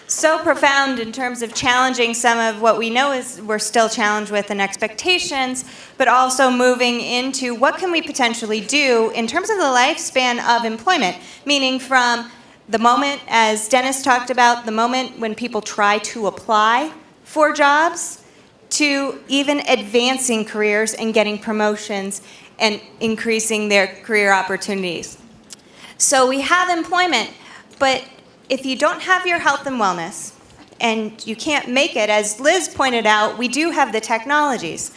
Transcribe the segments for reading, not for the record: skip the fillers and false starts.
so profound in terms of challenging some of what we know is we're still challenged with in expectations, but also moving into what can we potentially do in terms of the lifespan of employment, meaning from the moment, as Dennis talked about, the moment when people try to apply for jobs, to even advancing careers and getting promotions and increasing their career opportunities. So we have employment, but if you don't have your health and wellness, and you can't make it, as Liz pointed out, we do have the technologies.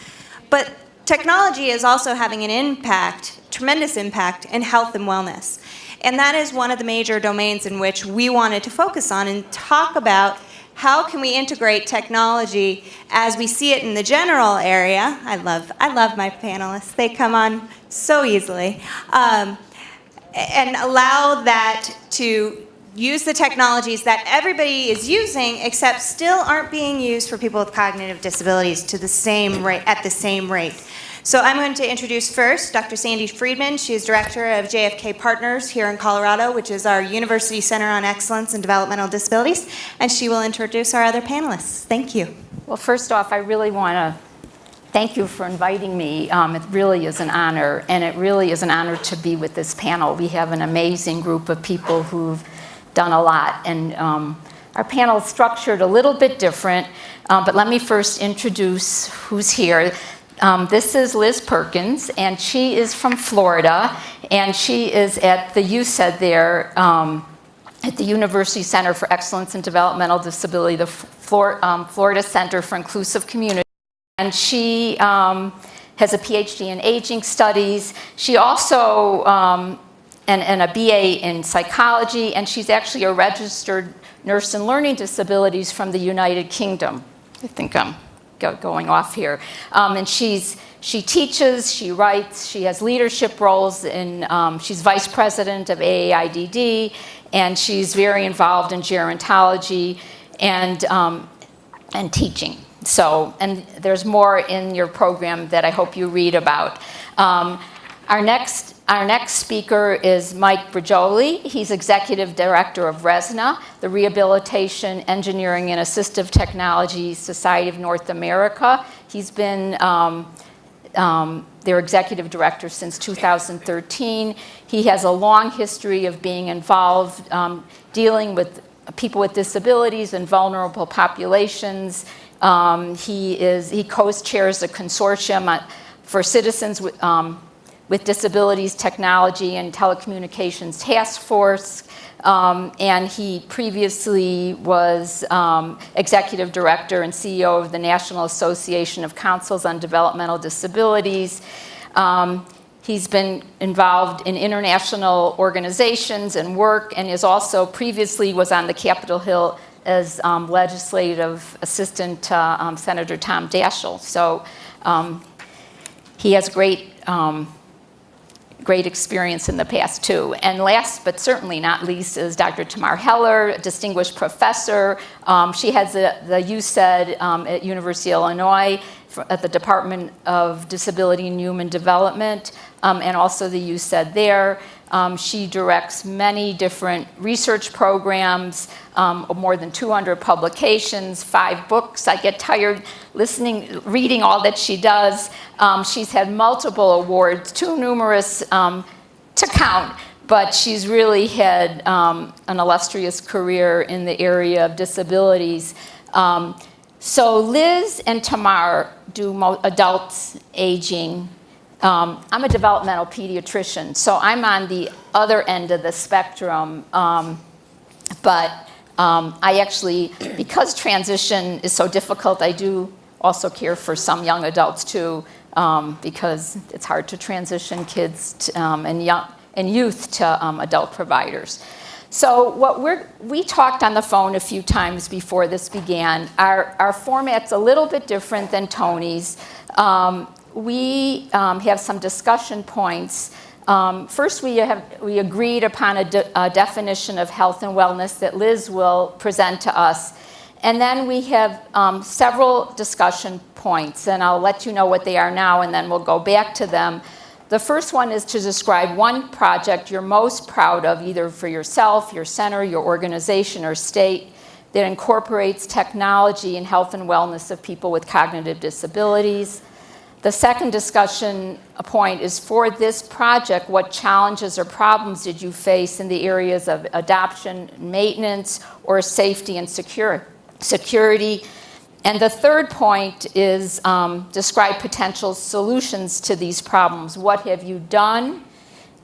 But technology is also having an impact, tremendous impact, in health and wellness. And that is one of the major domains in which we wanted to focus on and talk about how can we integrate technology as we see it in the general area. I love my panelists. They come on so easily. And allow that to use the technologies that everybody is using, except still aren't being used for people with cognitive disabilities to the same rate, at the same rate. So I'm going to introduce first Dr. Sandy Friedman. She is director of JFK Partners here in Colorado, which is our University Center on Excellence in Developmental Disabilities, and she will introduce our other panelists. Thank you. Well, first off, I really want to thank you for inviting me. It really is an honor, and it really is an honor to be with this panel. We have an amazing group of people who've done a lot, and our panel is structured a little bit different, but let me first introduce who's here. This is Liz Perkins, and she is from Florida, and she is at the UCED there, at the University Center for Excellence in Developmental Disability, the Florida Center for Inclusive Community. And she has a PhD in aging studies. She also and a BA in psychology, and she's actually a registered nurse in learning disabilities from the United Kingdom. I think I'm going off here. And she teaches, she writes, she has leadership roles in, she's vice president of AAIDD, and she's very involved in gerontology and teaching. So, and there's more in your program that I hope you read about. Our next speaker is Mike Brajoli. He's executive director of RESNA, the Rehabilitation, Engineering, and Assistive Technology Society of North America. He's been their executive director since 2013. He has a long history of being involved dealing with people with disabilities and vulnerable populations. He co-chairs a consortium for citizens with disabilities technology and telecommunications task force, and he previously was executive director and CEO of the National Association of Councils on Developmental Disabilities. He's been involved in international organizations and work, and is also previously was on the Capitol Hill as legislative assistant to Senator Tom Daschle. So he has great experience in the past too. And last but certainly not least is Dr. Tamar Heller, a distinguished professor. She has the UCED at University of Illinois at the Department of Disability and Human Development, and also the UCED there. She directs many different research programs, more than 200 publications, 5 books. I get tired reading all that she does. She's had multiple awards, too numerous to count, but she's really had an illustrious career in the area of disabilities. So Liz and Tamar do adults aging. I'm a developmental pediatrician, so I'm on the other end of the spectrum, but I actually, because transition is so difficult, I do also care for some young adults too, because it's hard to transition kids and youth to adult providers. So we talked on the phone a few times before this began. Our format's a little bit different than Tony's. We have some discussion points. First, we agreed upon a definition of health and wellness that Liz will present to us. And then we have several discussion points, and I'll let you know what they are now, and then we'll go back to them. The first one is to describe one project you're most proud of, either for yourself, your center, your organization, or state. that incorporates technology in health and wellness of people with cognitive disabilities. The second discussion point is, for this project, what challenges or problems did you face in the areas of adoption, maintenance, or safety and security? And the third point is describe potential solutions to these problems. What have you done,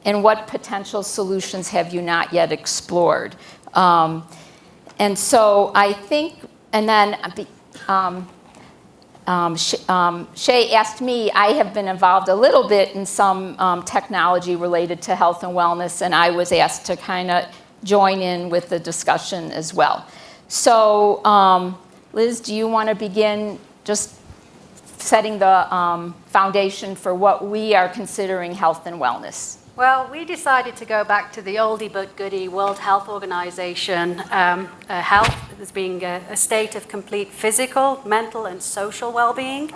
and what potential solutions have you not yet explored? And so I think, and then Shay asked me, I have been involved a little bit in some technology related to health and wellness, and I was asked to kind of join in with the discussion as well. So Liz, do you want to begin just setting the foundation for what we are considering health and wellness? Well, we decided to go back to the oldie but goodie World Health Organization, health as being a state of complete physical, mental, and social well-being,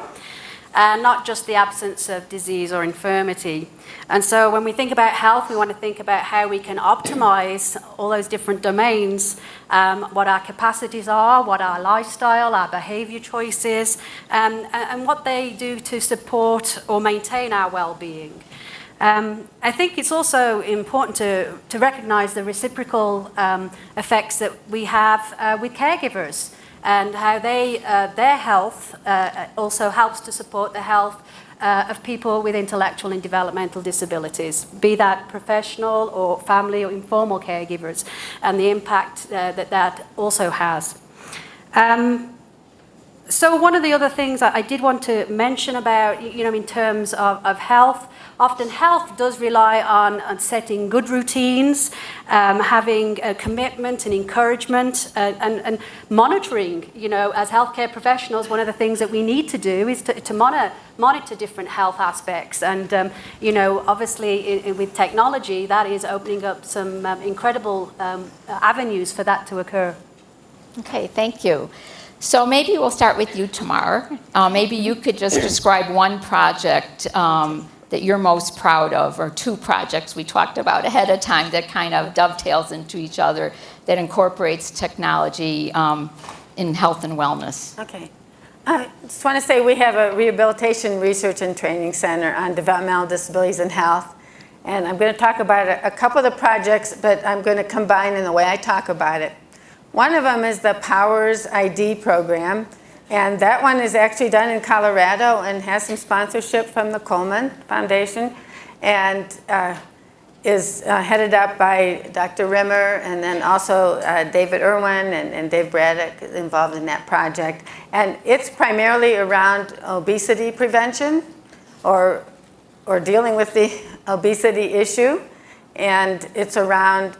not just the absence of disease or infirmity. And so when we think about health, we want to think about how we can optimize all those different domains, what our capacities are, what our lifestyle, our behavior choices, and what they do to support or maintain our well-being. I think it's also important to recognize the reciprocal effects that we have with caregivers, and how their health also helps to support the health of people with intellectual and developmental disabilities, be that professional or family or informal caregivers, and the impact that also has. So one of the other things I did want to mention about, in terms of health, often health does rely on setting good routines, having a commitment and encouragement, and monitoring. As healthcare professionals, one of the things that we need to do is to monitor different health aspects. And, obviously with technology, that is opening up some incredible avenues for that to occur. Okay, thank you. So maybe we'll start with you, Tamar. Maybe you could just describe one project that you're most proud of, or two projects we talked about ahead of time that kind of dovetails into each other, that incorporates technology in health and wellness. Okay. I just want to say we have a rehabilitation research and training center on developmental disabilities and health. And I'm going to talk about a couple of the projects, but I'm going to combine in the way I talk about it. One of them is the Powers ID program, and that one is actually done in Colorado and has some sponsorship from the Coleman Foundation, and is headed up by Dr. Rimmer, and then also David Irwin and Dave Braddock is involved in that project. And it's primarily around obesity prevention, or dealing with the obesity issue, and it's around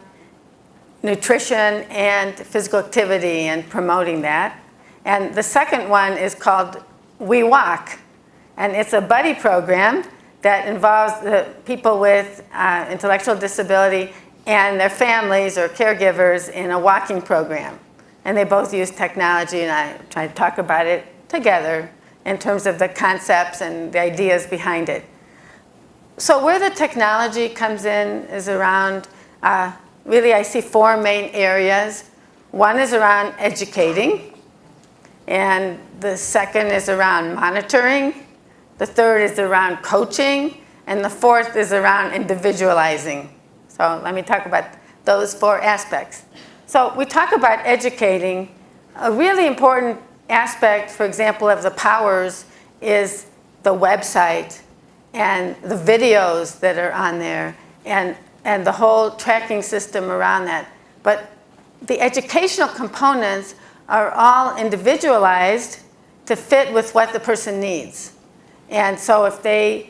nutrition and physical activity and promoting that. And the second one is called We Walk, and it's a buddy program that involves the people with intellectual disability and their families or caregivers in a walking program. And they both use technology, and I try to talk about it together in terms of the concepts and the ideas behind it. So where the technology comes in is around really, I see four main areas. One is around educating, and the second is around monitoring. The third is around coaching, and the fourth is around individualizing. So let me talk about those four aspects. So we talk about educating. A really important aspect, for example, of the Powers is the website and the videos that are on there, and the whole tracking system around that. But the educational components are all individualized to fit with what the person needs. And so if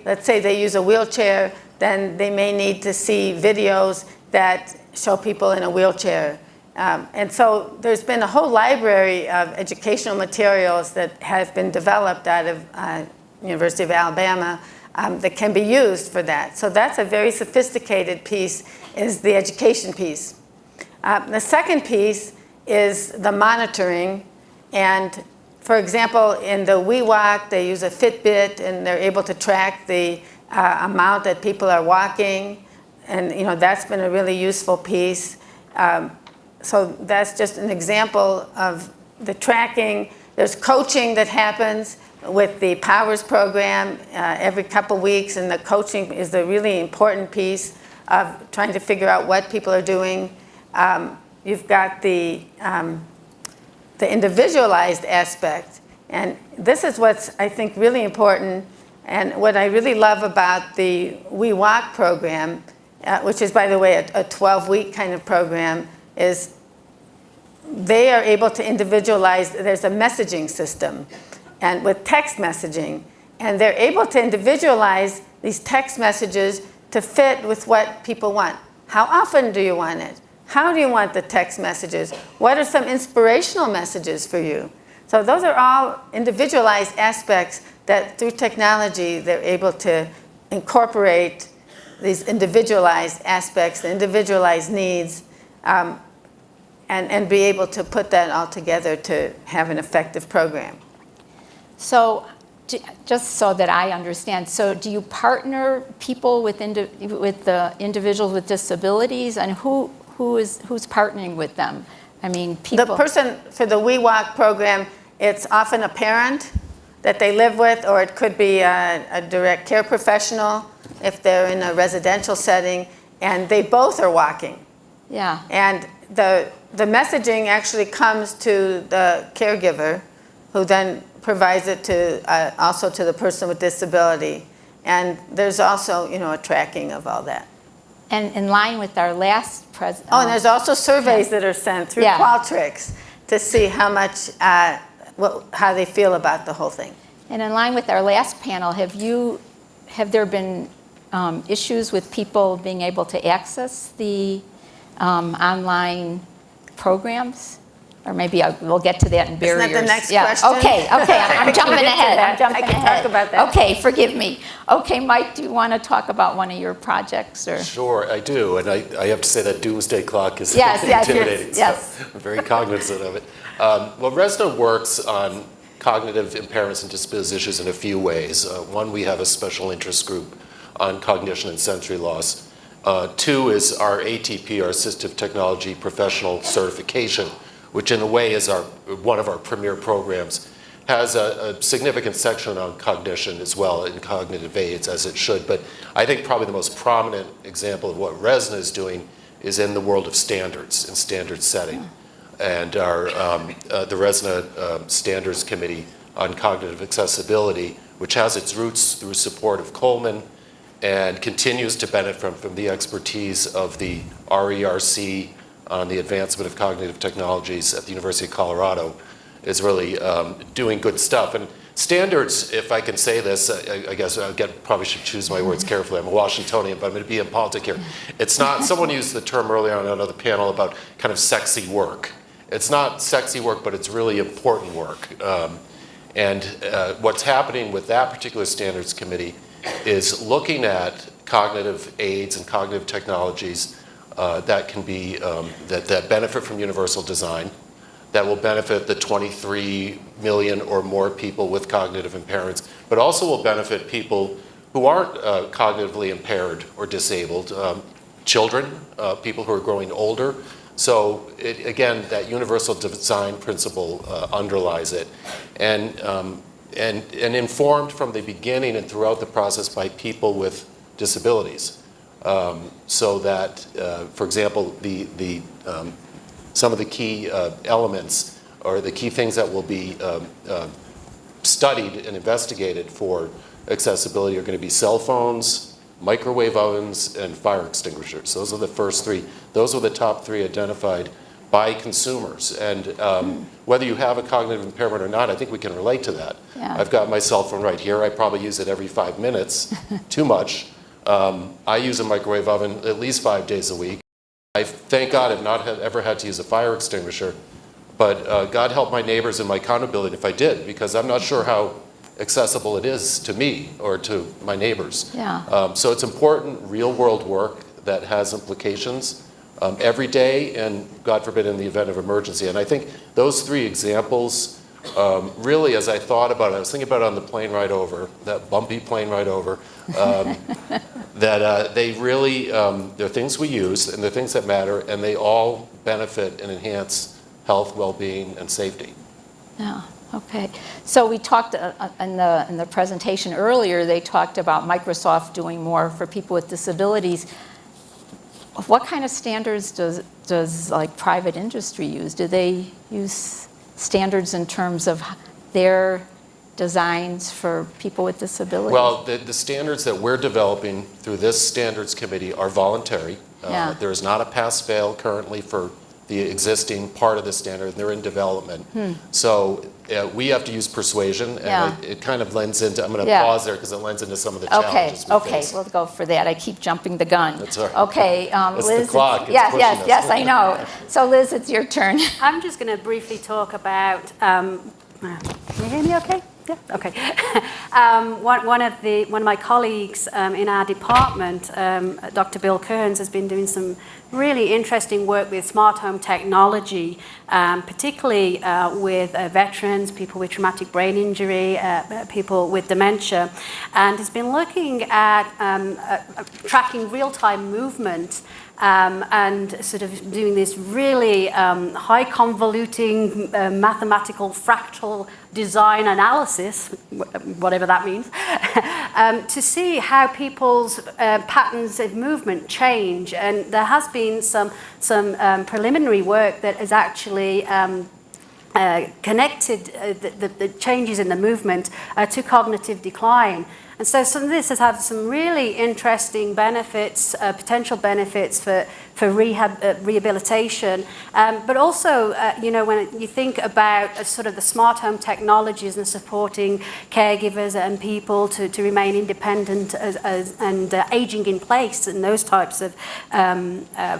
let's say they use a wheelchair, then they may need to see videos that show people in a wheelchair. And so there's been a whole library of educational materials that have been developed out of University of Alabama that can be used for that. So that's a very sophisticated piece, is the education piece. The second piece is the monitoring. And for example, in the We Walk, they use a Fitbit, and they're able to track the amount that people are walking. And that's been a really useful piece. so that's just an example of the tracking. There's coaching that happens with the POWERS program every couple weeks, and the coaching is the really important piece of trying to figure out what people are doing. You've got the individualized aspect, and this is what's, I think, really important, and what I really love about the We Walk program, which is, by the way, a 12-week kind of program, is they are able to individualize. There's a messaging system, and with text messaging, and they're able to individualize these text messages to fit with what people want. How often do you want it? How do you want the text messages? What are some inspirational messages for you? So those are all individualized aspects that through technology they're able to incorporate these individualized aspects, the individualized needs, and be able to put that all together to have an effective program. So just so that I understand, so do you partner people with the individuals with disabilities, and who's partnering with them? I mean, people. The person for the We Walk program, it's often a parent that they live with, or it could be a direct care professional if they're in a residential setting, and they both are walking. Yeah. And the messaging actually comes to the caregiver, who then provides it to also to the person with disability. And there's also, a tracking of all that. And in line with our last president. Oh, and there's also surveys that are sent through Qualtrics to see how much, how they feel about the whole thing. And in line with our last panel, have there been issues with people being able to access the online programs? Or maybe we'll get to that in barriers. Isn't that the next question? Okay, I'm jumping ahead. I can talk about that. Okay, forgive me. Okay, Mike, do you want to talk about one of your projects? Or? Sure, I do, and I have to say that doomsday clock is Yes, intimidating, yes. so I'm very cognizant of it. Well, RESNA works on cognitive impairments and disabilities issues in a few ways. One, we have a special interest group on cognition and sensory loss. Two is our ATP, our Assistive Technology Professional Certification, which in a way is one of our premier programs, has a significant section on cognition as well, in cognitive aids, as it should. But I think probably the most prominent example of what RESNA is doing is in the world of standards and standard setting. And the RESNA Standards Committee on Cognitive Accessibility, which has its roots through support of Coleman and continues to benefit from the expertise of the RERC on the advancement of cognitive technologies at the University of Colorado, is really doing good stuff. And standards, if I can say this, I guess probably should choose my words carefully. I'm a Washingtonian, but I'm going to be in politics here. It's not, someone used the term earlier on another panel about kind of sexy work. It's not sexy work, but it's really important work. And what's happening with that particular standards committee is looking at cognitive aids and cognitive technologies that can be, that benefit from universal design, that will benefit the 23 million or more people with cognitive impairments, but also will benefit people who aren't cognitively impaired or disabled, children, people who are growing older. So again, that universal design principle underlies it. And informed from the beginning and throughout the process by people with disabilities. So that, for example, some of the key elements or the key things that will be studied and investigated for accessibility are going to be cell phones, microwave ovens, and fire extinguishers. Those are the first three. Those are the top three identified by consumers. And whether you have a cognitive impairment or not, I think we can relate to that. Yeah. I've got my cell phone right here. I probably use it every 5 minutes, too much. I use a microwave oven at least 5 days a week. I, thank God, have not ever had to use a fire extinguisher, but God help my neighbors in my condo building if I did, because I'm not sure how accessible it is to me or to my neighbors. Yeah. So it's important real-world work that has implications every day, and God forbid in the event of emergency. And I think those three examples really, as I thought about it, I was thinking about it on the plane ride over, that bumpy plane ride over, that they really, they're things we use and they're things that matter, and they all benefit and enhance health, well-being, and safety. Yeah, okay. So we talked in the presentation earlier, they talked about Microsoft doing more for people with disabilities. What kind of standards does like private industry use? Do they use standards in terms of their designs for people with disabilities? Well, the standards that we're developing through this standards committee are voluntary. Yeah. There is not a pass-fail currently for the existing part of the standard, and they're in development. So we have to use persuasion, and Yeah. it kind of lends into, I'm going to Yeah. pause there because it lends into some of the Okay, challenges we okay, face. we'll go for that. I keep jumping the gun. That's all right. Okay, It's Liz. the clock. It's Yes, pushing yes, us. yes, I know. So Liz, it's your turn. I'm just going to briefly talk about. Can you hear me? Okay. Yeah. Okay. One of my colleagues in our department, Dr. Bill Kearns, has been doing some really interesting work with smart home technology, particularly with veterans, people with traumatic brain injury, people with dementia, and has been looking at tracking real-time movement. And sort of doing this really high convoluting mathematical fractal design analysis, whatever that means, to see how people's patterns of movement change. And there has been some preliminary work that has actually connected the changes in the movement to cognitive decline. And so some of this has had some really interesting benefits, potential benefits for rehabilitation, but also, when you think about sort of the smart home technologies and supporting caregivers and people to remain independent and aging in place and those types of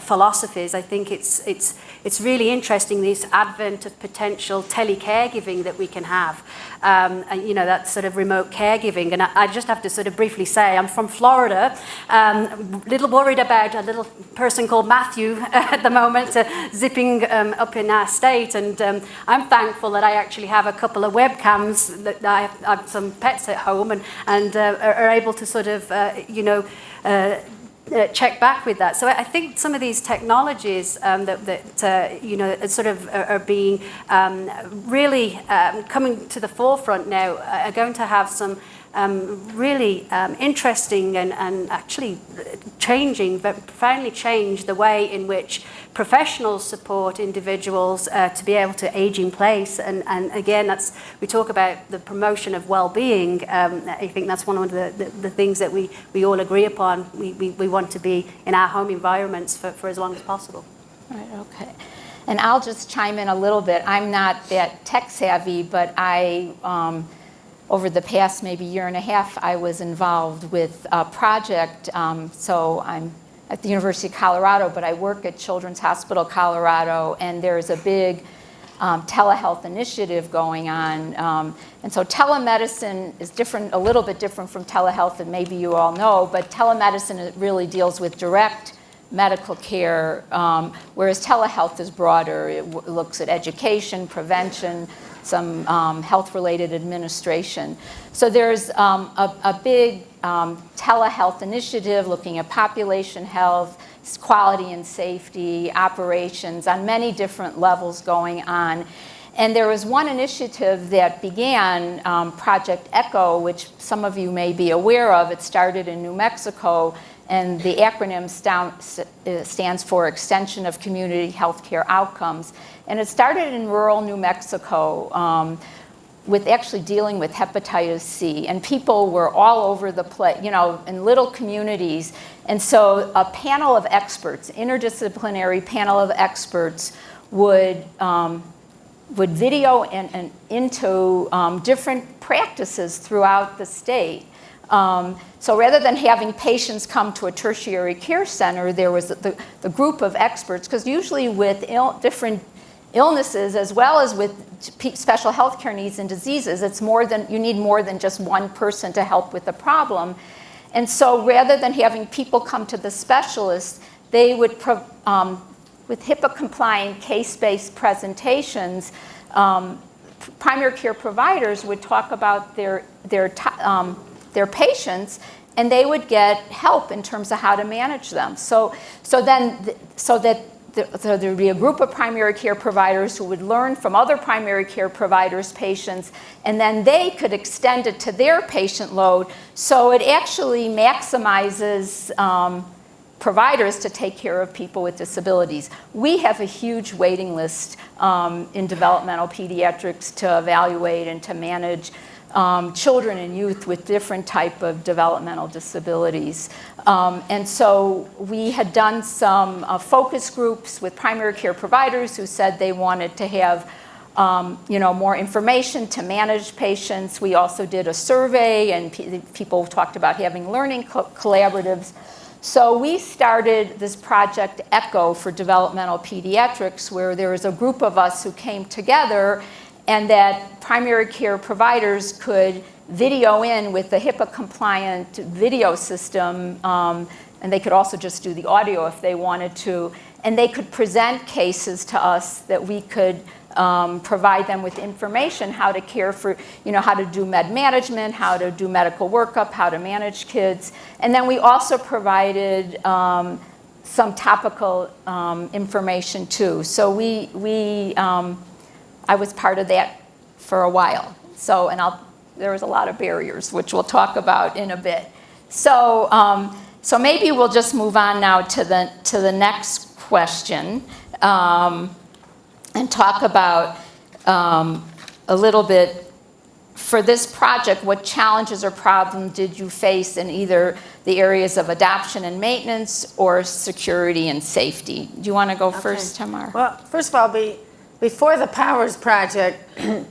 philosophies, I think it's really interesting, this advent of potential telecaregiving that we can have, and that sort of remote caregiving. And I just have to sort of briefly say, I'm from Florida, a little worried about a little person called Matthew at the moment zipping up in our state, and I'm thankful that I actually have a couple of webcams, that I have some pets at home and are able to sort of, check back with that. So I think some of these technologies that sort of are being really coming to the forefront now are going to have some really interesting and actually profoundly change the way in which professionals support individuals to be able to age in place. And again, we talk about the promotion of well-being. I think that's one of the things that we all agree upon. We want to be in our home environments for as long as possible. Right, okay. And I'll just chime in a little bit. I'm not that tech savvy, but over the past maybe year and a half, I was involved with a project. So I'm at the University of Colorado, but I work at Children's Hospital Colorado, and there's a big telehealth initiative going on. And so telemedicine is different, a little bit different from telehealth, and maybe you all know, but telemedicine really deals with direct medical care, whereas telehealth is broader. It looks at education, prevention, some health-related administration. So there's a big telehealth initiative looking at population health, quality and safety, operations on many different levels going on. And there was one initiative that began, Project ECHO, which some of you may be aware of. It started in New Mexico, and the acronym stands for Extension of Community Healthcare Outcomes. And it started in rural New Mexico with actually dealing with hepatitis C. And people were all over the place, in little communities. And so a panel of experts, interdisciplinary panel of experts, would video and into different practices throughout the state. So rather than having patients come to a tertiary care center, there was the group of experts, because usually with different illnesses, as well as with special health care needs and diseases, you need more than just one person to help with the problem. And so rather than having people come to the specialists, they would, with HIPAA-compliant case-based presentations, primary care providers would talk about their patients, and they would get help in terms of how to manage them. So that there would be a group of primary care providers who would learn from other primary care providers' patients, and then they could extend it to their patient load. So it actually maximizes providers to take care of people with disabilities. We have a huge waiting list in developmental pediatrics to evaluate and to manage children and youth with different type of developmental disabilities. And so we had done some focus groups with primary care providers who said they wanted to have more information to manage patients. We also did a survey, and people talked about having learning collaboratives. So we started this project ECHO for developmental pediatrics, where there was a group of us who came together, and that primary care providers could video in with the HIPAA-compliant video system, and they could also just do the audio if they wanted to, and they could present cases to us that we could provide them with information, how to care for, how to do med management, how to do medical workup, how to manage kids. And then we also provided some topical information too. So I was part of that for a while. So, there was a lot of barriers, which we'll talk about in a bit. So, so maybe we'll just move on now to the next question, and talk about a little bit, for this project, what challenges or problems did you face in either the areas of adoption and maintenance or security and safety? Do you want to go first, Tamar? Well, first of all, before the POWERS project,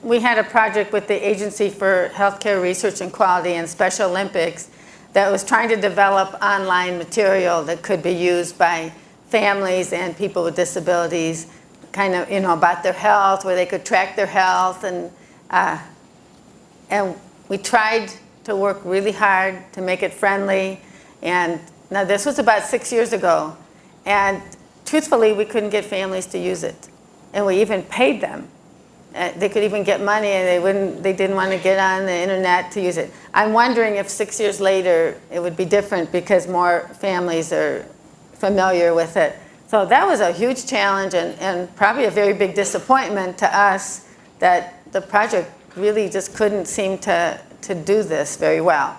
we had a project with the Agency for Healthcare Research and Quality and Special Olympics that was trying to develop online material that could be used by families and people with disabilities, kind of, about their health, where they could track their health. And we tried to work really hard to make it friendly. And now this was about 6 years ago. And truthfully, we couldn't get families to use it. And we even paid them. They could even get money, and they didn't want to get on the internet to use it. I'm wondering if 6 years later it would be different because more families are familiar with it. So that was a huge challenge, and probably a very big disappointment to us that the project really just couldn't seem to do this very well.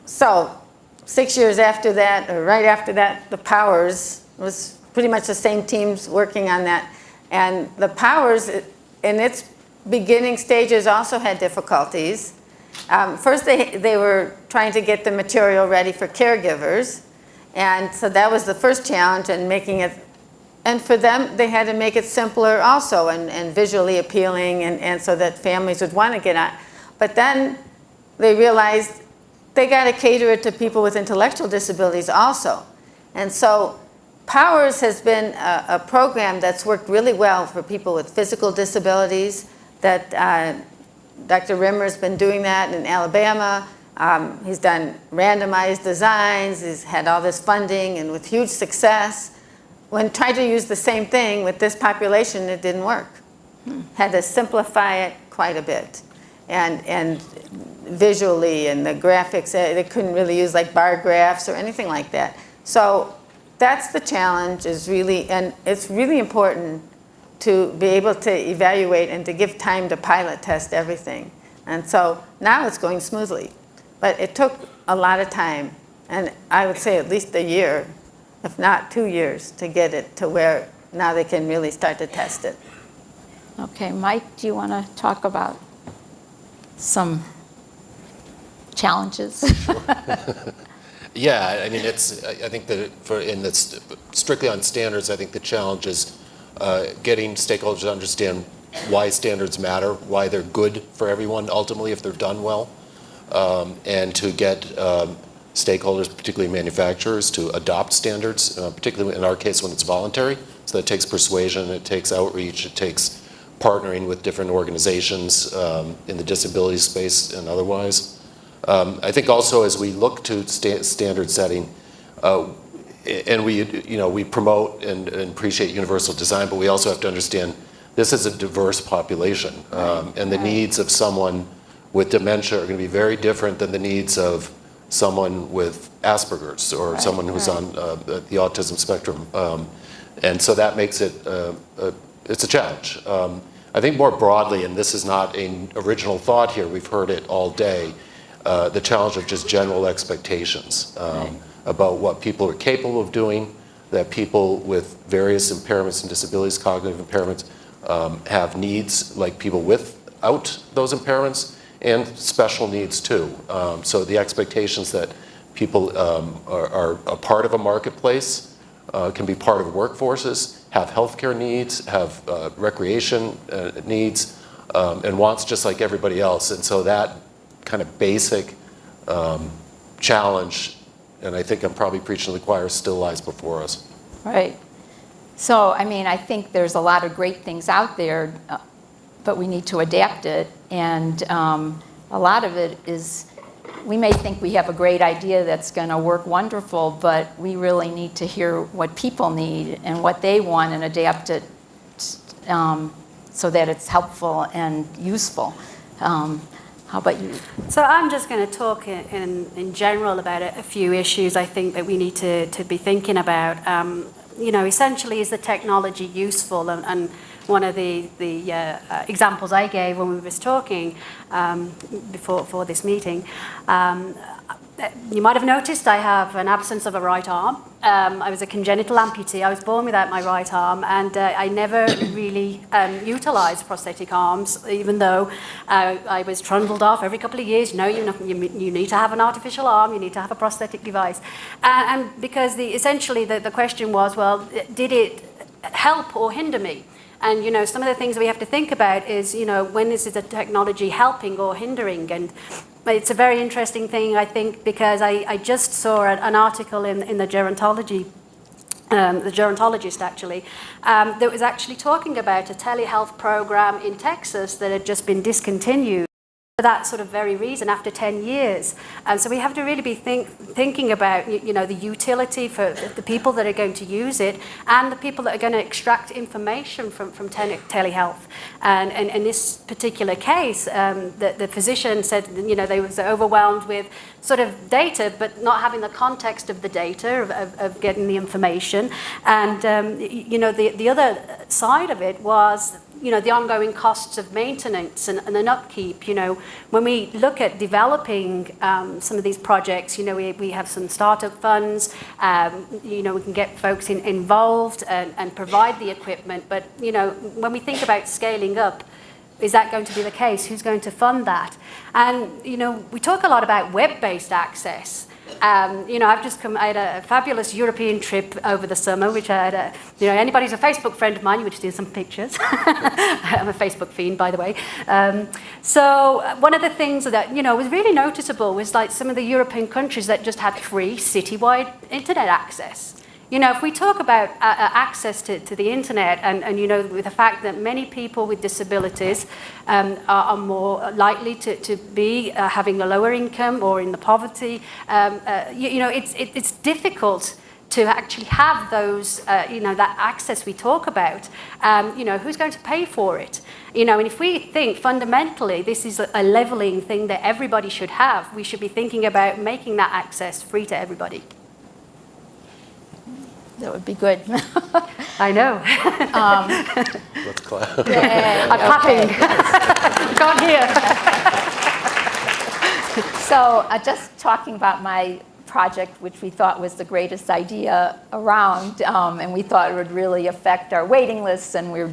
So 6 years after that, or right after that, the POWERS was pretty much the same teams working on that. And the POWERS, in its beginning stages, also had difficulties. First, they were trying to get the material ready for caregivers. And so that was the first challenge, and making it, and for them, they had to make it simpler also, and visually appealing, and so that families would want to get on. But then they realized they got to cater it to people with intellectual disabilities also. And so POWERS has been a program that's worked really well for people with physical disabilities, that Dr. Rimmer's been doing that in Alabama. He's done randomized designs, he's had all this funding, and with huge success. When tried to use the same thing with this population, it didn't work. Had to simplify it quite a bit. And visually, and the graphics, they couldn't really use like bar graphs or anything like that. So that's the challenge, and it's really important to be able to evaluate and to give time to pilot test everything. And so now it's going smoothly. But it took a lot of time, and I would say at least a year, if not 2 years, to get it to where now they can really start to test it. Okay, Mike, do you want to talk about some challenges? Sure. Yeah, I mean, I think that strictly on standards, I think the challenge is getting stakeholders to understand why standards matter, why they're good for everyone ultimately if they're done well. And to get stakeholders, particularly manufacturers, to adopt standards, particularly in our case when it's voluntary. So that takes persuasion, it takes outreach, it takes partnering with different organizations in the disability space and otherwise. I think also as we look to standard setting, and we promote and appreciate universal design, but we also have to understand this is a diverse population, and the needs of someone with dementia are going to be very different than the needs of someone with Asperger's or someone who's on the autism spectrum. And so that makes it, it's a challenge. I think more broadly, and this is not an original thought here, we've heard it all day, the challenge of just general expectations about what people are capable of doing, that people with various impairments and disabilities, cognitive impairments, have needs like people without those impairments, and special needs too. So the expectations that people are a part of a marketplace, can be part of workforces, have healthcare needs, have recreation needs, and wants just like everybody else. And so that kind of basic challenge, and I think I'm probably preaching to the choir, still lies before us. Right. So, I mean, I think there's a lot of great things out there, but we need to adapt it. And a lot of it is, we may think we have a great idea that's going to work wonderful, but we really need to hear what people need and what they want and adapt it so that it's helpful and useful. How about you? So I'm just going to talk in general about a few issues I think that we need to be thinking about. You know, essentially, is the technology useful? And one of the examples I gave when we was talking before this meeting, you might have noticed I have an absence of a right arm. I was a congenital amputee. I was born without my right arm, and I never really utilized prosthetic arms, even though I was trundled off every couple of years. No, you need to have an artificial arm, you need to have a prosthetic device. And because essentially the question was, well, did it help or hinder me? And, you know, some of the things we have to think about is, you know, when is the technology helping or hindering? And it's a very interesting thing, I think, because I just saw an article in the gerontology, the gerontologist actually, that was actually talking about a telehealth program in Texas that had just been discontinued for that sort of very reason after 10 years. And so we have to really be thinking about, you know, the utility for the people that are going to use it and the people that are going to extract information from telehealth. And in this particular case, the physician said, you know, they was overwhelmed with sort of data, but not having the context of the data, of getting the information. And, you know, the other side of it was, you know, the ongoing costs of maintenance and an upkeep. You know, when we look at developing some of these projects, you know, we have some startup funds, you know, we can get folks involved and provide the equipment. But, you know, when we think about scaling up, is that going to be the case? Who's going to fund that? And, you know, we talk a lot about web-based access. You know, I had a fabulous European trip over the summer, which I had you know, anybody who's a Facebook friend of mine, you would see some pictures. I'm a Facebook fiend, by the way. So one of the things that, you know, was really noticeable was like some of the European countries that just had free citywide internet access. You know, if we talk about access to the internet and, you know, with the fact that many people with disabilities are more likely to be having a lower income or in the poverty, you know, it's difficult to actually have those, you know, that access we talk about. You know, who's going to pay for it? You know, and if we think fundamentally this is a leveling thing that everybody should have, we should be thinking about making that access free to everybody. That would be good. I know. Let's clap. I'm clapping. Can't hear. So just talking about my project, which we thought was the greatest idea around, and we thought it would really affect our waiting lists, and we're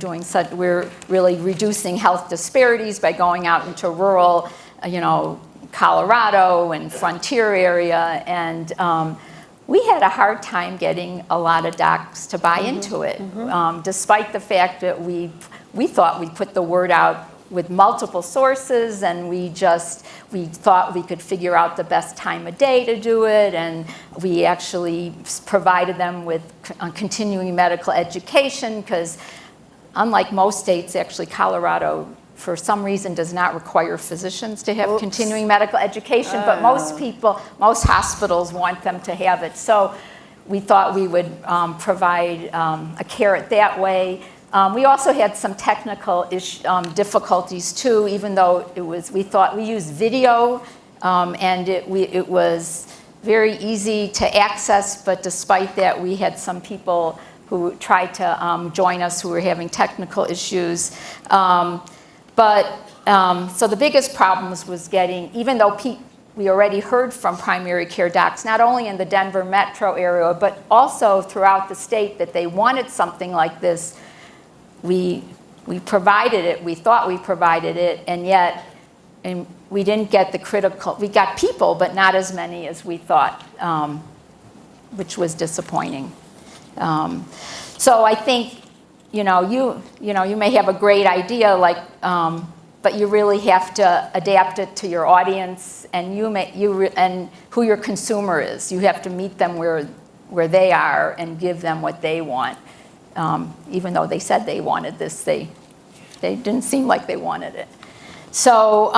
really reducing health disparities by going out into rural, you know, Colorado and frontier area, and we had a hard time getting a lot of docs to buy into it, despite the fact that we thought we put the word out with multiple sources, and we thought we could figure out the best time of day to do it, and we actually provided them with continuing medical education, because unlike most states, actually Colorado, for some reason, does not require physicians to have continuing medical education, but most hospitals want them to have it. So we thought we would provide a carrot that way. We also had some technical difficulties too, even though we used video, and it was very easy to access, but despite that, we had some people who tried to join us who were having technical issues. So the biggest problems was getting, even though we already heard from primary care docs, not only in the Denver metro area, but also throughout the state, that they wanted something like this. We provided it, we thought we provided it, and yet we didn't get the critical, we got people, but not as many as we thought, which was disappointing. So I think, you may have a great idea, but you really have to adapt it to your audience and and who your consumer is. You have to meet them where they are and give them what they want. Even though they said they wanted this, they didn't seem like they wanted it. So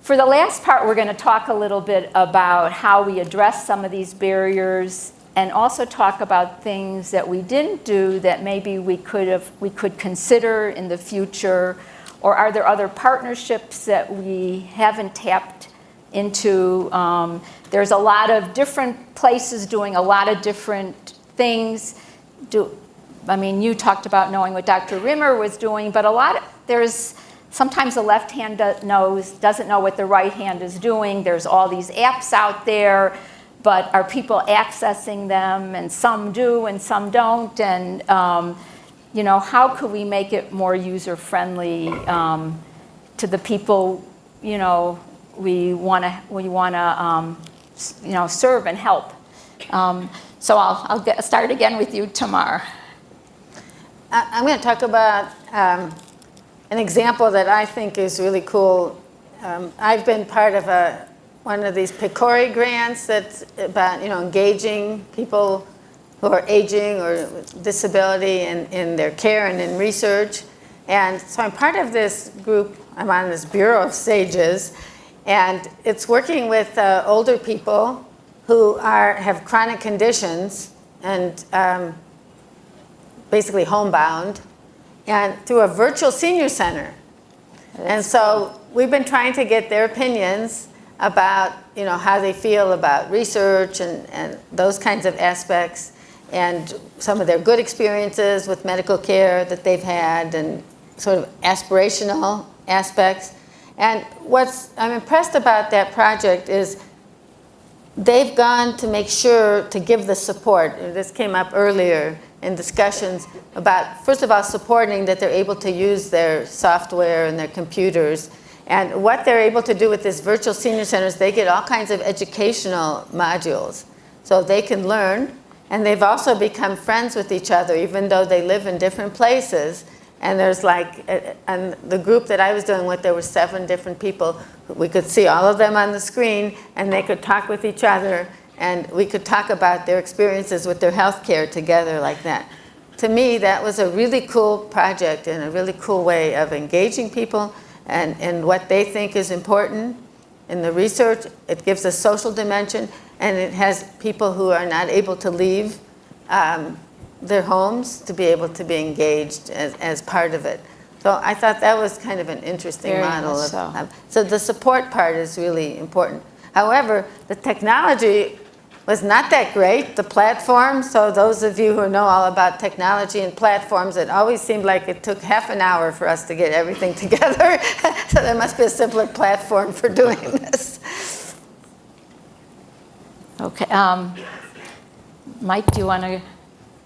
for the last part, we're going to talk a little bit about how we address some of these barriers, and also talk about things that we didn't do that maybe we could consider in the future, or are there other partnerships that we haven't tapped into? There's a lot of different places doing a lot of different things. You talked about knowing what Dr. Rimmer was doing, but there's sometimes the left hand doesn't know what the right hand is doing. There's all these apps out there, but are people accessing them? And some do and some don't. And how could we make it more user-friendly to the people we want to serve and help? So I'll start again with you, Tamar. I'm going to talk about an example that I think is really cool. I've been part of one of these PCORI grants that's about engaging people who are aging or with disability in their care and in research. And so I'm part of this group. I'm on this Bureau of SAGES, and it's working with older people who have chronic conditions and basically homebound, and through a virtual senior center. And so we've been trying to get their opinions about how they feel about research and those kinds of aspects, and some of their good experiences with medical care that they've had, and sort of aspirational aspects. And I'm impressed about that project is they've gone to make sure to give the support. This came up earlier in discussions about, first of all, supporting that they're able to use their software and their computers. And what they're able to do with this virtual senior centers, they get all kinds of educational modules. So they can learn, and they've also become friends with each other, even though they live in different places. And there's and the group that I was doing with, there were 7 different people. We could see all of them on the screen, and they could talk with each other, and we could talk about their experiences with their health care together like that. To me, that was a really cool project and a really cool way of engaging people and what they think is important in the research. It gives a social dimension, and it has people who are not able to leave their homes to be able to be engaged as part of it. So I thought that was kind of an interesting Very model. much So the support part is really important. However, the technology was not that great, the platform. So those of you who know all about technology and platforms, it always seemed like it took half an hour for us to get everything together. So there must be a simpler platform for doing this. Okay. Mike, do you want to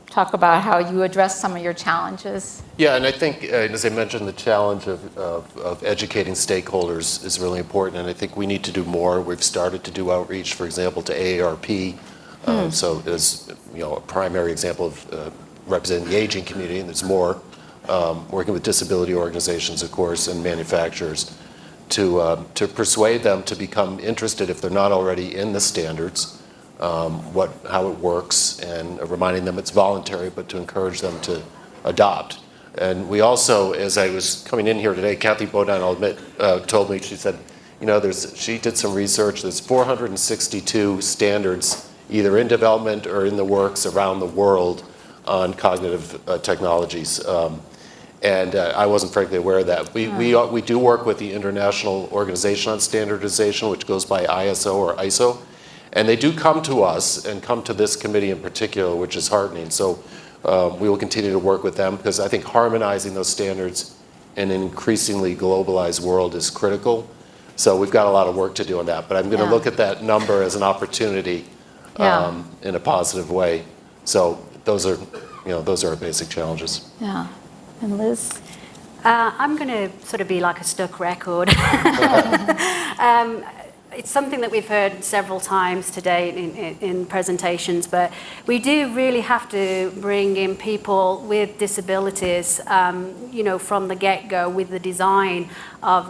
talk about how you address some of your challenges? Yeah, and I think, as I mentioned, the challenge of educating stakeholders is really important, and I think we need to do more. We've started to do outreach, for example, to AARP. So as a primary example of representing the aging community, and there's more, working with disability organizations, of course, and manufacturers to persuade them to become interested, if they're not already in the standards, how it works, and reminding them it's voluntary, but to encourage them to adopt. And we also, as I was coming in here today, Kathy Bodine, I'll admit, told me, she said, she did some research, there's 462 standards either in development or in the works around the world on cognitive technologies. And I wasn't frankly aware of that. We do work with the International Organization on Standardization, which goes by ISO or ISO. And they do come to us and come to this committee in particular, which is heartening. So we will continue to work with them because I think harmonizing those standards in an increasingly globalized world is critical. So we've got a lot of work to do on that. But I'm going to look at that number as an opportunity in a positive way. So those are our basic challenges. Yeah. And Liz? I'm going to sort of be like a stuck record. It's something that we've heard several times today in presentations, but we do really have to bring in people with disabilities, from the get-go with the design of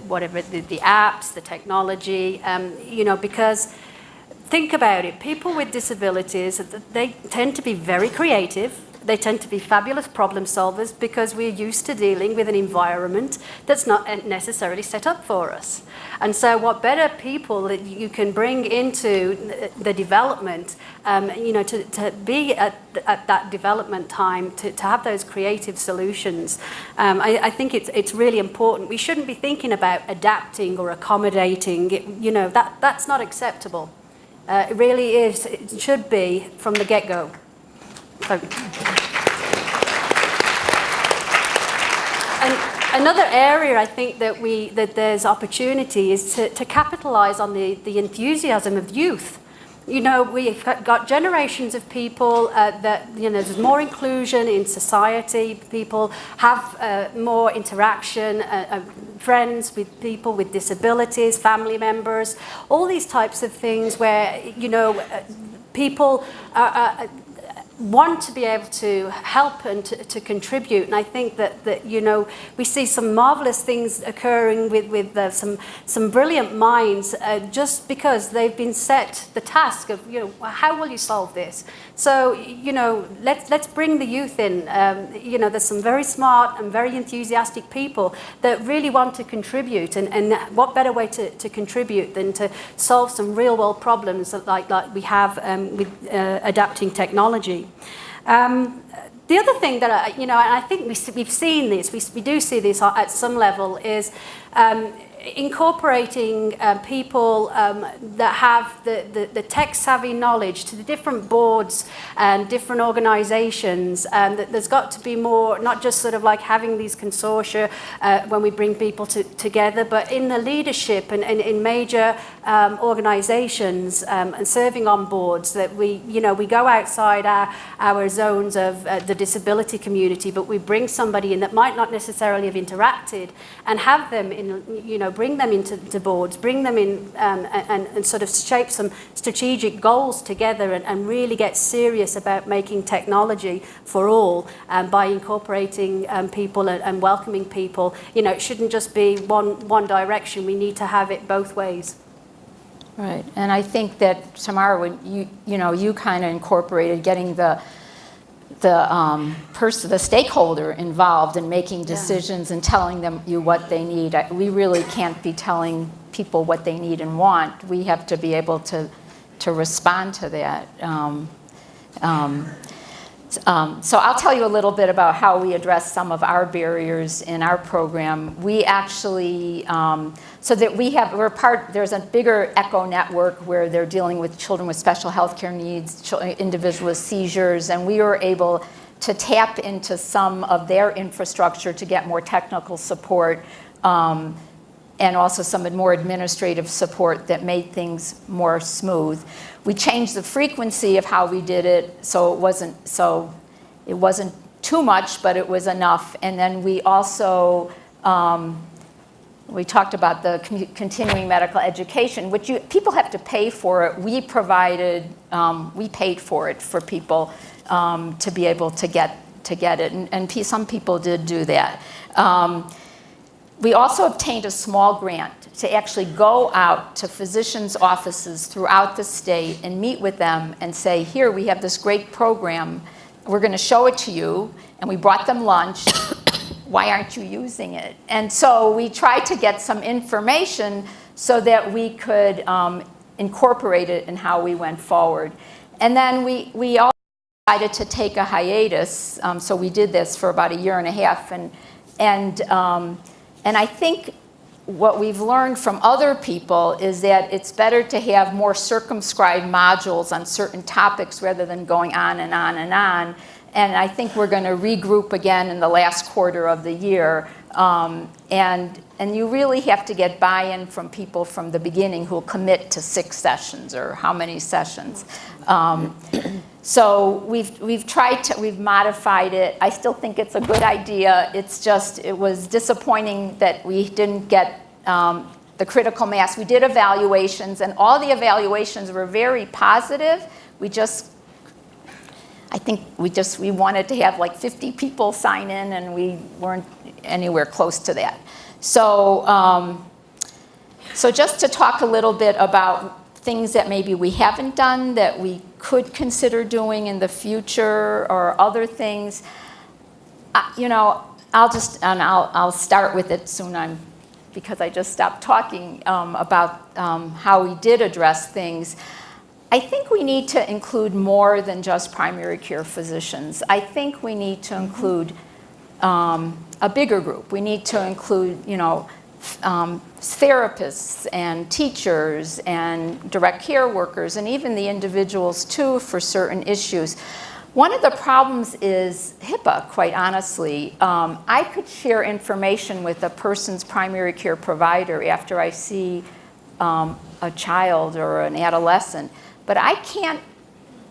whatever, the apps, the technology, because think about it, people with disabilities, they tend to be very creative. They tend to be fabulous problem solvers because we're used to dealing with an environment that's not necessarily set up for us. And so what better people that you can bring into the development, to be at that development time, to have those creative solutions. I think it's really important. We shouldn't be thinking about adapting or accommodating. That's not acceptable. It really is. It should be from the get-go. So. And another area I think that there's opportunity is to capitalize on the enthusiasm of youth. We've got generations of people that, there's more inclusion in society. People have more interaction, friends with people with disabilities, family members, all these types of things where, people want to be able to help and to contribute. And I think that we see some marvelous things occurring with some brilliant minds just because they've been set the task of, how will you solve this? So, let's bring the youth in. There's some very smart and very enthusiastic people that really want to contribute. And what better way to contribute than to solve some real world problems like we have with adapting technology. The other thing that, and I think we've seen this, we do see this at some level, is incorporating people that have the tech-savvy knowledge to the different boards and different organizations, and that there's got to be more, not just sort of like having these consortia when we bring people together, but in the leadership and in major organizations and serving on boards, that we go outside our zones of the disability community, but we bring somebody in that might not necessarily have interacted and have them in, bring them into boards, bring them in and sort of shape some strategic goals together and really get serious about making technology for all by incorporating people and welcoming people. It shouldn't just be one direction. We need to have it both ways. Right, and I think that, Tamara, when you kind of incorporated getting the stakeholder involved in making decisions and telling them what they need. We really can't be telling people what they need and want. We have to be able to respond to that. So I'll tell you a little bit about how we address some of our barriers in our program. We actually, so that there's a bigger ECHO network where they're dealing with children with special health care needs, individuals with seizures, and we were able to tap into some of their infrastructure to get more technical support and also some more administrative support that made things more smooth. We changed the frequency of how we did it, so it wasn't too much, but it was enough. And then we also we talked about the continuing medical education, which people have to pay for it. We paid for it for people to be able to get it, and some people did do that. We also obtained a small grant to actually go out to physicians' offices throughout the state and meet with them and say, here, we have this great program. We're going to show it to you. And we brought them lunch. Why aren't you using it? And so we tried to get some information so that we could incorporate it in how we went forward. And then we also decided to take a hiatus. So we did this for about a year and a half, and I think what we've learned from other people is that it's better to have more circumscribed modules on certain topics rather than going on and on and on. And I think we're going to regroup again in the last quarter of the year. And you really have to get buy-in from people from the beginning who will commit to 6 sessions or how many sessions. So we've modified it. I still think it's a good idea. It's just, it was disappointing that we didn't get the critical mass. We did evaluations, and all the evaluations were very positive. I think we wanted to have like 50 people sign in, and we weren't anywhere close to that. So, so just to talk a little bit about things that maybe we haven't done that we could consider doing in the future, or other things. I'll start with it soon. Because I just stopped talking about how we did address things. I think we need to include more than just primary care physicians. I think we need to include a bigger group. We need to include, therapists and teachers and direct care workers, and even the individuals too for certain issues. One of the problems is HIPAA, quite honestly. I could share information with a person's primary care provider after I see a child or an adolescent, but I can't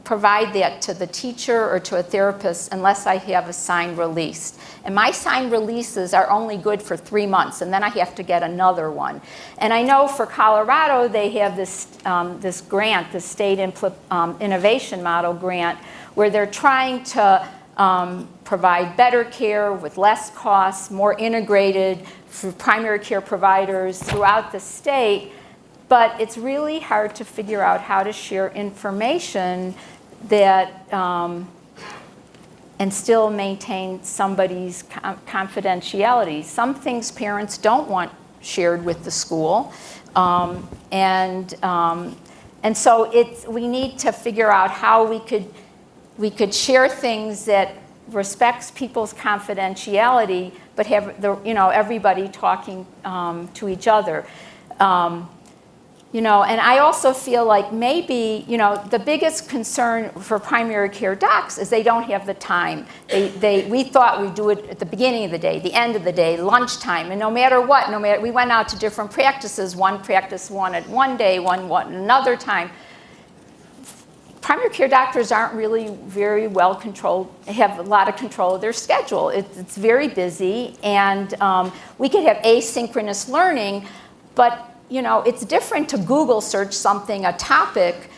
provide that to the teacher or to a therapist unless I have a signed release. And my signed releases are only good for 3 months, and then I have to get another one. And I know for Colorado, they have this grant, the State Innovation Model Grant, where they're trying to provide better care with less costs, more integrated for primary care providers throughout the state. But it's really hard to figure out how to share information that and still maintain somebody's confidentiality. Some things parents don't want shared with the school, and so we need to figure out how we could share things that respects people's confidentiality, but have everybody talking to each other. And I also feel like maybe, the biggest concern for primary care docs is they don't have the time. We thought we'd do it at the beginning of the day, the end of the day, lunchtime, and no matter what, we went out to different practices. One practice wanted one day, one another time. Primary care doctors aren't really very well controlled, have a lot of control of their schedule. It's very busy, and we could have asynchronous learning, but it's different to Google search something, a topic,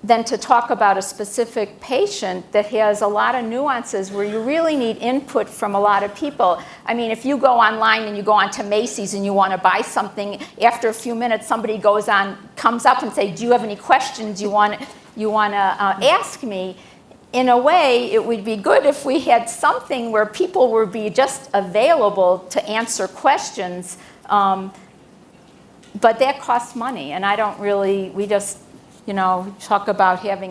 than to talk about a specific patient that has a lot of nuances where you really need input from a lot of people. I mean, if you go online and you go onto Macy's and you want to buy something, after a few minutes somebody comes up and say, do you have any questions you want to ask me? In a way, it would be good if we had something where people would be just available to answer questions. But that costs money, and we just, talk about having,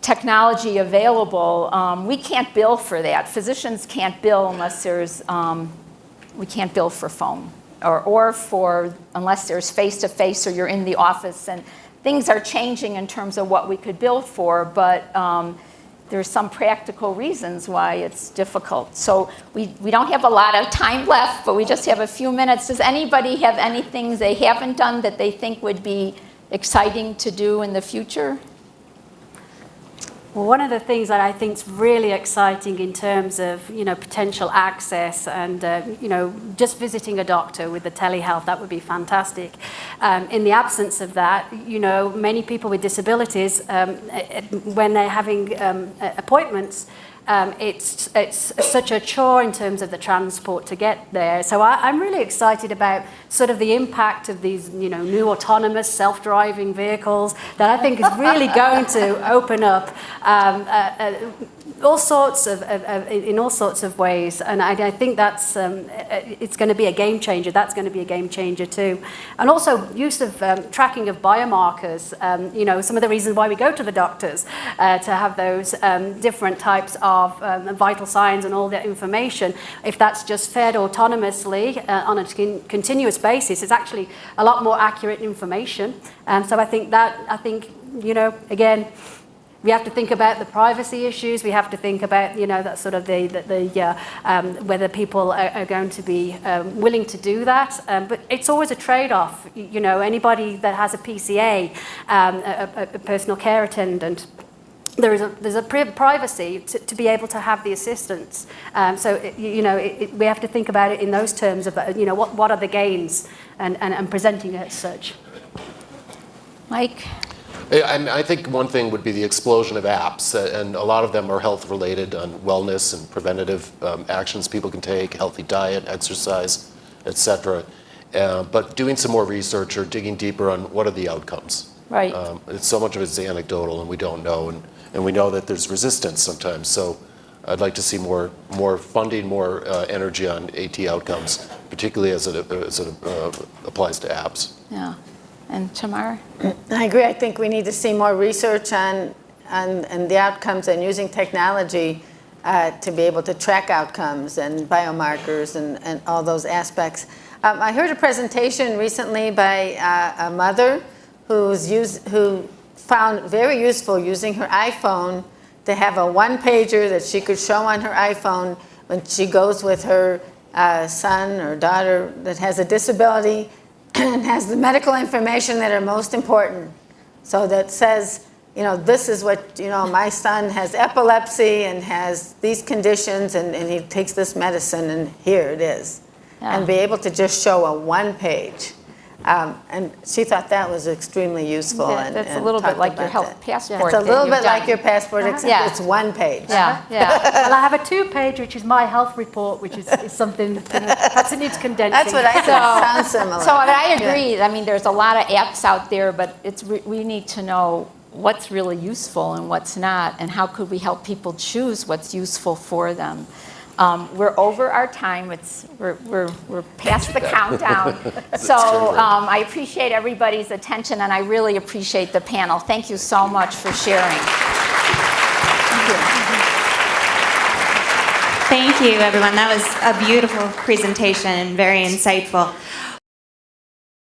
technology available. We can't bill for that. Physicians can't bill unless we can't bill for phone or unless there's face-to-face or you're in the office, and things are changing in terms of what we could bill for, but there's some practical reasons why it's difficult. So we don't have a lot of time left, but we just have a few minutes. Does anybody have anything they haven't done that they think would be exciting to do in the future? Well, one of the things that I think is really exciting in terms of, potential access and, just visiting a doctor with the telehealth, that would be fantastic. In the absence of that, many people with disabilities, when they're having appointments, it's such a chore in terms of the transport to get there. So I'm really excited about sort of the impact of these, new autonomous self-driving vehicles that I think is really going to open up all sorts of in all sorts of ways, and I think that's it's going to be a game changer. That's going to be a game changer too, and also use of tracking of biomarkers. Some of the reasons why we go to the doctors to have those different types of vital signs and all that information. If that's just fed autonomously on a continuous basis, it's actually a lot more accurate information. And so I think again, we have to think about the privacy issues. We have to think about, that sort of whether people are going to be willing to do that. But it's always a trade-off. Anybody that has a PCA, a personal care attendant, there's a privacy to be able to have the assistance. We have to think about it in those terms of, what are the gains, and presenting it as such. Mike? I think one thing would be the explosion of apps, and a lot of them are health related on wellness and preventative actions people can take, healthy diet, exercise, etc. But doing some more research or digging deeper on what are the outcomes. Right. So much of it's anecdotal and we don't know, and we know that there's resistance sometimes. So I'd like to see more funding, more energy on AT outcomes, particularly as it applies to apps. Yeah. And Tamar? I agree. I think we need to see more research on the outcomes and using technology to be able to track outcomes and biomarkers and all those aspects. I heard a presentation recently by a mother who found very useful using her iPhone to have a one-pager that she could show on her iPhone when she goes with her son or daughter that has a disability and has the medical information that are most important. So that says, this is what, my son has epilepsy and has these conditions and he takes this medicine and here it is. Yeah. And be able to just show a one page. And she thought that was extremely useful. Yeah, that's a little bit like your health passport. It's a little bit like your passport, except it's one page. Yeah. Well, I have a 2-page, which is my health report, which is something perhaps it needs condensing. That's what I think. Sounds similar. So I agree. I mean, there's a lot of apps out there, but we need to know what's really useful and what's not, and how could we help people choose what's useful for them. We're over our time. We're past the countdown. So I appreciate everybody's attention, and I really appreciate the panel. Thank you so much for sharing. Thank you. Thank you, everyone. That was a beautiful presentation and very insightful.